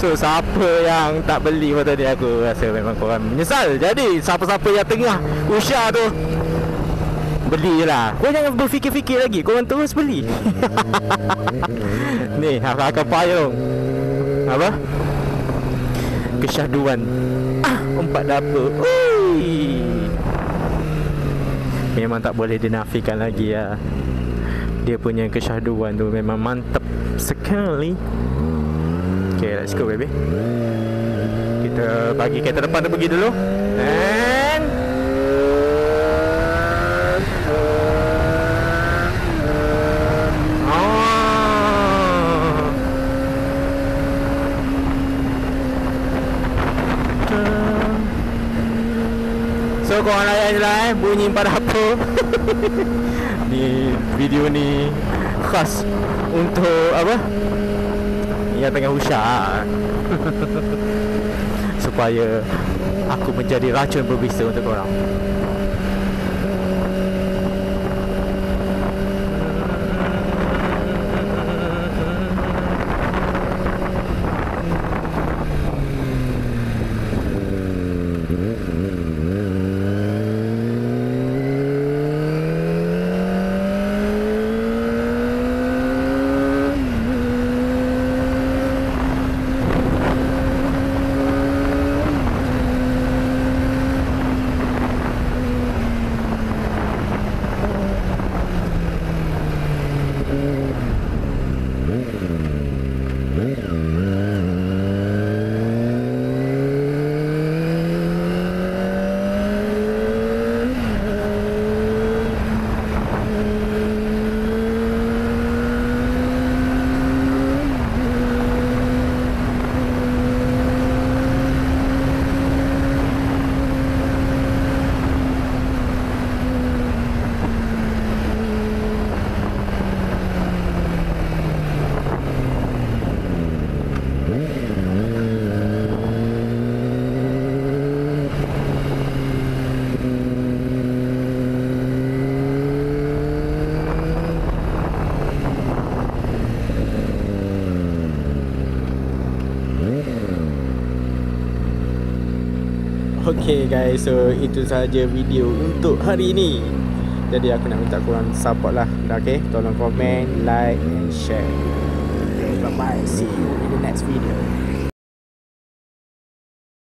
So siapa yang tak beli motor ni, aku rasa memang korang menyesal. Jadi siapa-siapa yang tengah usia tu, beli je lah. Korang jangan berfikir-fikir lagi, korang terus beli. Ni akan payung apa? Kesyahduan empat dapur. Ui. Memang tak boleh dinafikan lagi ya. Dia punya kesyahduan tu memang mantap sekali. Okay, let's go baby. Kita bagi kereta depan tu pergi dulu. And so korang layan je lah bunyi empat dapur. Ni video ni khas untuk apa? Yang tengah usah. Supaya aku menjadi racun berbisa untuk korang. Okay guys, so itu sahaja video untuk hari ini. Jadi aku nak minta korang support lah. Okay, tolong komen, like and share. Okay, bye bye. See you in the next video.